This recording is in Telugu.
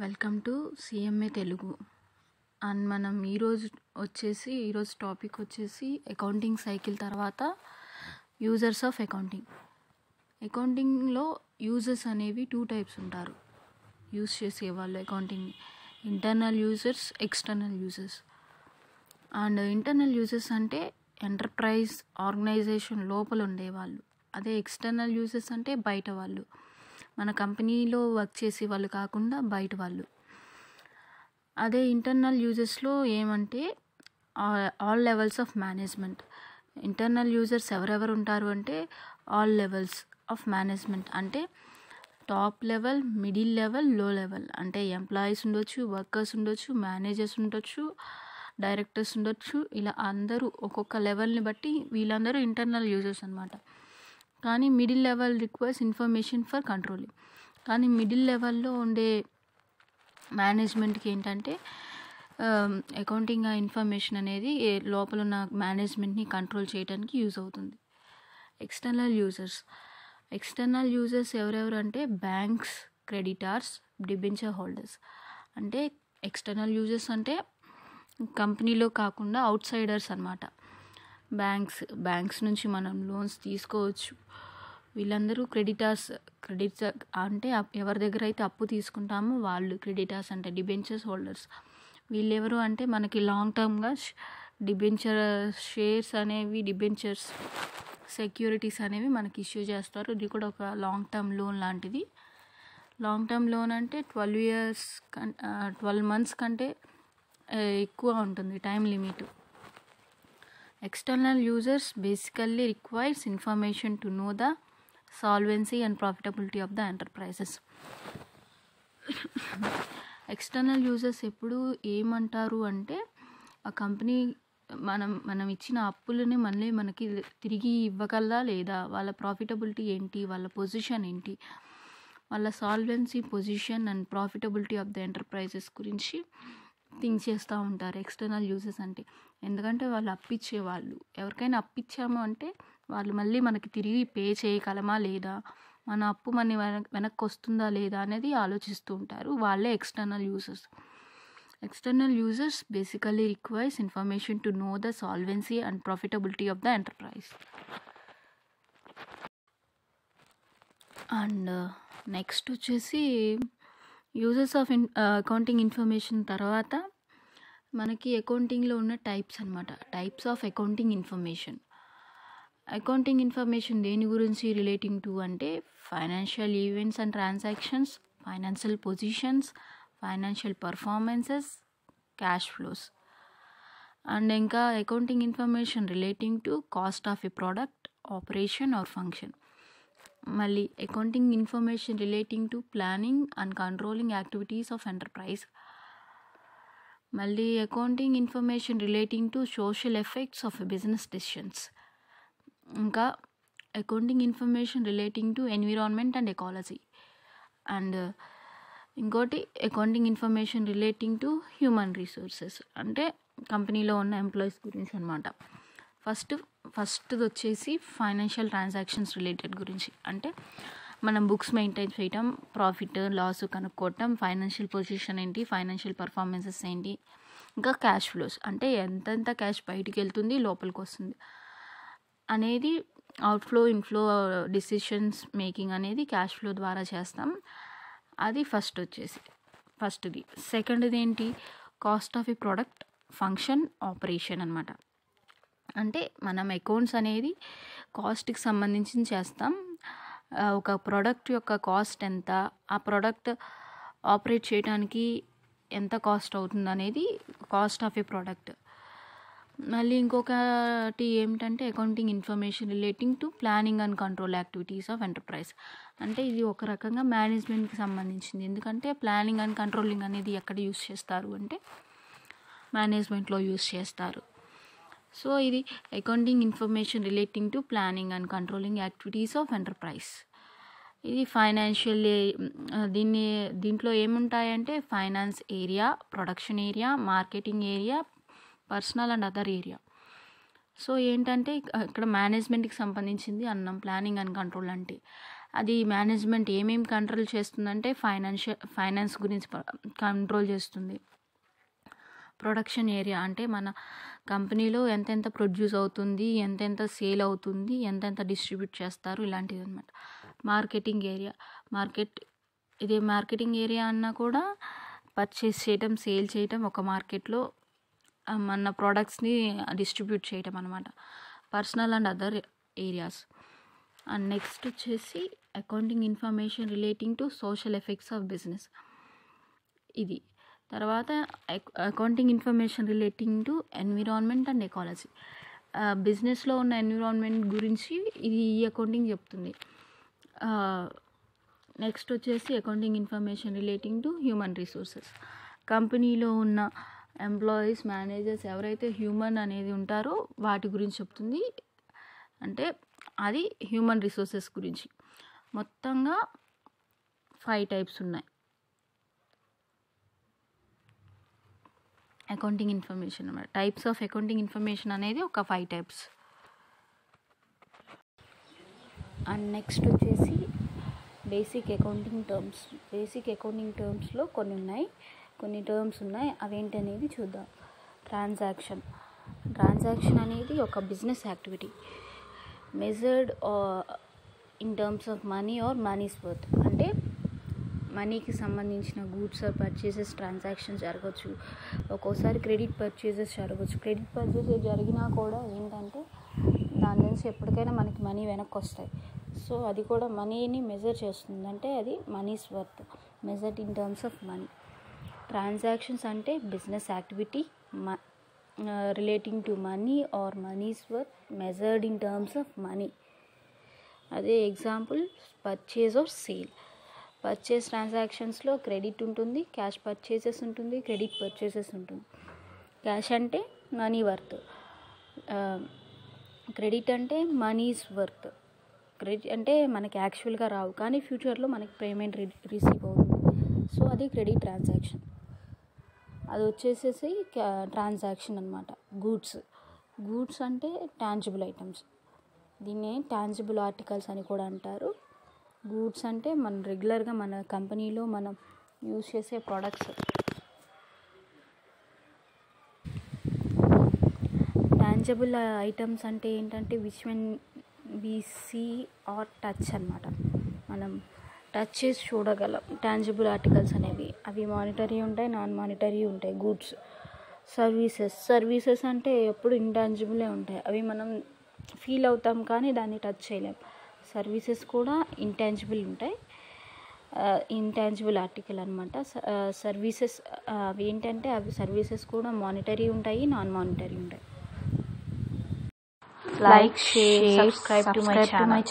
Welcome to CMA Telugu. And మనం ఈరోజు టాపిక్ వచ్చేసి అకౌంటింగ్ సైకిల్ తర్వాత యూజర్స్ ఆఫ్ అకౌంటింగ్. అకౌంటింగ్లో యూజర్స్ అనేవి 2 టైప్స్ ఉంటారు యూజ్ చేసేవాళ్ళు accounting: internal users, external users. And internal users అంటే ఎంటర్ప్రైజ్ ఆర్గనైజేషన్ లోపల ఉండేవాళ్ళు. అదే ఎక్స్టర్నల్ యూజర్స్ అంటే బయట వాళ్ళు, మన కంపెనీలో వర్క్ చేసే వాళ్ళు కాకుండా బయట వాళ్ళు. అదే ఇంటర్నల్ యూజర్స్లో ఏమంటే all levels of management. Internal users ఎవరెవరు ఉంటారు అంటే ఆల్ లెవెల్స్ ఆఫ్ మేనేజ్మెంట్, అంటే టాప్ లెవెల్, మిడిల్ లెవెల్, లో లెవెల్. అంటే ఎంప్లాయీస్ ఉండొచ్చు, వర్కర్స్ ఉండొచ్చు, మేనేజర్స్ ఉండొచ్చు, డైరెక్టర్స్ ఉండొచ్చు. ఇలా అందరూ ఒక్కొక్క లెవెల్ని బట్టి వీళ్ళందరూ ఇంటర్నల్ యూజర్స్ అనమాట. కానీ middle level requires information for controlling. కానీ మిడిల్ లెవెల్లో ఉండే మేనేజ్మెంట్కి ఏంటంటే అకౌంటింగ్ ఇన్ఫర్మేషన్ అనేది లోపల ఉన్న మేనేజ్మెంట్ని కంట్రోల్ చేయడానికి యూజ్ అవుతుంది. ఎక్స్టర్నల్ యూజర్స్ ఎవరెవరు అంటే బ్యాంక్స్, క్రెడిటార్స్, డిబెంచర్ హోల్డర్స్. అంటే ఎక్స్టర్నల్ యూజర్స్ అంటే కంపెనీలో కాకుండా అవుట్ సైడర్స్ అనమాట. బ్యాంక్స్ నుంచి మనం లోన్స్ తీసుకోవచ్చు. వీళ్ళందరూ క్రెడిటార్స్ అంటే ఎవరి దగ్గర అయితే అప్పు తీసుకుంటామో వాళ్ళు క్రెడిటార్స్. అంటే డిబెంచర్స్ హోల్డర్స్ వీళ్ళెవరు అంటే మనకి లాంగ్ టర్మ్గా డిబెంచర్ షేర్స్ అనేవి, డిబెంచర్స్ సెక్యూరిటీస్ అనేవి మనకి ఇష్యూ చేస్తారు. ఇది కూడా ఒక లాంగ్ టర్మ్ లోన్ లాంటిది. లాంగ్ టర్మ్ లోన్ అంటే 12 months కంటే ఎక్కువ ఉంటుంది time limit. External users basically requires information to know the solvency and profitability of the enterprises. External users ఎప్పుడు ఏమంటారు అంటే ఆ కంపెనీ మనం ఇచ్చిన అప్పులని మళ్ళీ మనకి తిరిగి ఇవ్వగలదా లేదా, వాళ్ళ ప్రాఫిటబిలిటీ ఏంటి, వాళ్ళ పొజిషన్ ఏంటి, వాళ్ళ solvency position and profitability of the enterprises గురించి థింక్ చేస్తూ ఉంటారు ఎక్స్టర్నల్ యూజర్స్ అంటే. ఎందుకంటే వాళ్ళు అప్పిచ్చేవాళ్ళు. ఎవరికైనా అప్పిచ్చాము అంటే వాళ్ళు మళ్ళీ మనకి తిరిగి పే చేయగలమా లేదా, మన అప్పు వెనక్కి వస్తుందా లేదా అనేది ఆలోచిస్తూ ఉంటారు. వాళ్ళే external users. External users basically requires information to know the solvency and profitability of the enterprise. And next వచ్చేసి యూజర్స్ ఆఫ్ అకౌంటింగ్ ఇన్ఫర్మేషన్ తర్వాత మనకి అకౌంటింగ్లో ఉన్న టైప్స్ అనమాట. Types of accounting information. Accounting information దేని గురించి రిలేటింగ్ టు అంటే financial events and transactions, financial positions, financial performances, cash flows. And ఇంకా accounting information relating to cost of a product, operation or function. మళ్ళీ accounting information relating to planning and controlling activities of enterprise. మళ్ళీ accounting information relating to social effects of business decisions. ఇంకా accounting information relating to environment and ecology. And ఇంకోటి accounting information relating to human resources, అంటే కంపెనీలో ఉన్న ఎంప్లాయీస్ గురించి అనమాట. ఫస్ట్ది వచ్చేసి ఫైనాన్షియల్ ట్రాన్సాక్షన్స్ రిలేటెడ్ గురించి. అంటే మనం బుక్స్ మెయింటైన్ చేయటం, ప్రాఫిట్ లాస్ కనుక్కోవటం, ఫైనాన్షియల్ పొజిషన్ ఏంటి, ఫైనాన్షియల్ పర్ఫార్మెన్సెస్ ఏంటి, ఇంకా క్యాష్ ఫ్లోస్ అంటే ఎంతెంత క్యాష్ బయటికి వెళ్తుంది, లోపలికి వస్తుంది అనేది, అవుట్ఫ్లో ఇన్ఫ్లో డిసిషన్స్ మేకింగ్ అనేది క్యాష్ ఫ్లో ద్వారా చేస్తాం. అది ఫస్ట్ది. సెకండ్ది ఏంటి, cost of A product, function, operation అనమాట. అంటే మనం అకౌంట్స్ అనేది కాస్ట్కి సంబంధించి చేస్తాం. ఒక ప్రోడక్ట్ యొక్క కాస్ట్ ఎంత, ఆ ప్రోడక్ట్ ఆపరేట్ చేయడానికి ఎంత కాస్ట్ అవుతుంది అనేది కాస్ట్ ఆఫ్ ఏ ప్రోడక్ట్. మళ్ళీ ఇంకొకటి ఏమిటంటే accounting information relating to planning and control activities of enterprise. అంటే ఇది ఒక రకంగా మేనేజ్మెంట్కి సంబంధించింది. ఎందుకంటే ప్లానింగ్ అండ్ కంట్రోలింగ్ అనేది ఎక్కడ యూస్ చేస్తారు అంటే మేనేజ్మెంట్లో యూస్ చేస్తారు. సో ఇది accounting information relating to planning and controlling activities of enterprise. ఇది ఫైనాన్షియల్, దీంట్లో ఏముంటాయంటే finance area, production area, marketing area, personnel and other area. So ఏంటంటే ఇక్కడ మేనేజ్మెంట్కి సంబంధించింది అన్నాం ప్లానింగ్ అండ్ కంట్రోల్ అంటే. అది మేనేజ్మెంట్ ఏమేమి కంట్రోల్ చేస్తుందంటే ఫైనాన్స్ గురించి కంట్రోల్ చేస్తుంది. ప్రొడక్షన్ ఏరియా అంటే మన కంపెనీలో ఎంతెంత ప్రొడ్యూస్ అవుతుంది, ఎంతెంత సేల్ అవుతుంది, ఎంతెంత డిస్ట్రిబ్యూట్ చేస్తారు, ఇలాంటిది అనమాట. మార్కెటింగ్ ఏరియా, మార్కెటింగ్ ఏరియా అన్నా కూడా పర్చేస్ చేయటం, సేల్ చేయటం, ఒక మార్కెట్లో మన ప్రోడక్ట్స్ని డిస్ట్రిబ్యూట్ చేయటం అనమాట. Personnel and other areas. And next వచ్చేసి accounting information relating to social effects of business. ఇది తర్వాత accounting information relating to environment and ecology. బిజినెస్లో ఉన్న ఎన్విరాన్మెంట్ గురించి ఈ అకౌంటింగ్ చెప్తుంది. నెక్స్ట్ వచ్చేసి accounting information relating to human resources. కంపెనీలో ఉన్న ఎంప్లాయీస్, మేనేజర్స్ ఎవరైతే హ్యూమన్ అనేది ఉంటారో వాటి గురించి చెప్తుంది. అంటే అది హ్యూమన్ రిసోర్సెస్ గురించి. మొత్తంగా 5 టైప్స్ ఉన్నాయి అకౌంటింగ్ ఇన్ఫర్మేషన్ అన్నమాట. టైప్స్ ఆఫ్ అకౌంటింగ్ ఇన్ఫర్మేషన్ అనేది ఒక 5 టైప్స్. అండ్ నెక్స్ట్ వచ్చేసి basic accounting terms. Basic accounting టర్మ్స్లో కొన్ని టర్మ్స్ ఉన్నాయి. అవేంటనేది చూద్దాం. ట్రాన్సాక్షన్ అనేది ఒక business activity measured in terms of money or money's worth. అంటే మనీకి సంబంధించిన గూడ్స్ ఆర్ పర్చేసెస్ ట్రాన్సాక్షన్ జరగవచ్చు. ఒక్కోసారి క్రెడిట్ పర్చేసెస్ జరగవచ్చు. క్రెడిట్ పర్చేసెస్ జరిగినా కూడా ఏంటంటే దాని నుంచి ఎప్పటికైనా మనకి మనీ వెనక్కి వస్తాయి. సో అది కూడా మనీని మెజర్ చేస్తుంది. అంటే అది money's worth, measured in terms of money. Transactions అంటే business activity relating to money or money's worth measured in terms of money. అదే example purchase or sale. Purchase ట్రాన్సాక్షన్స్లో క్రెడిట్ ఉంటుంది, క్యాష్ పర్చేసెస్ ఉంటుంది, క్రెడిట్ పర్చేసెస్ ఉంటుంది. క్యాష్ అంటే మనీ వర్త్, క్రెడిట్ అంటే మనీస్ వర్త్. క్రెడిట్ అంటే మనకి యాక్చువల్గా రావు కానీ ఫ్యూచర్లో మనకి పేమెంట్ రిసీవ్ అవుతుంది. సో అది క్రెడిట్ ట్రాన్సాక్షన్. అది వచ్చేసేసి ట్రాన్సాక్షన్ అనమాట. గూడ్స్ అంటే టాంజిబుల్ ఐటమ్స్. దీన్నే టాంజిబుల్ ఆర్టికల్స్ అని కూడా అంటారు. గూడ్స్ అంటే మనం రెగ్యులర్గా మన కంపెనీలో మనం యూజ్ చేసే ప్రోడక్ట్స్. టాంజిబుల్ ఐటమ్స్ అంటే ఏంటంటే which one we see are touch అనమాట. మనం టచ్ చేసి చూడగలం. టాంజిబుల్ ఆర్టికల్స్ అనేవి అవి మానిటరీ ఉంటాయి, నాన్ మానిటరీ ఉంటాయి. గూడ్స్. సర్వీసెస్ అంటే ఎప్పుడు ఇంటాంజిబులే ఉంటాయి. అవి మనం ఫీల్ అవుతాం కానీ దాన్ని టచ్ చేయలేం. సర్వీసెస్ కూడా ఇంటాంజిబుల్ ఉంటాయి. ఇంటాంజిబుల్ ఆర్టికల్ అనమాట. సర్వీసెస్ అవి ఏంటంటే అవి సర్వీసెస్ కూడా మానిటరీ ఉంటాయి, నాన్ మానిటరీ ఉంటాయి. Like, share, subscribe to my channel.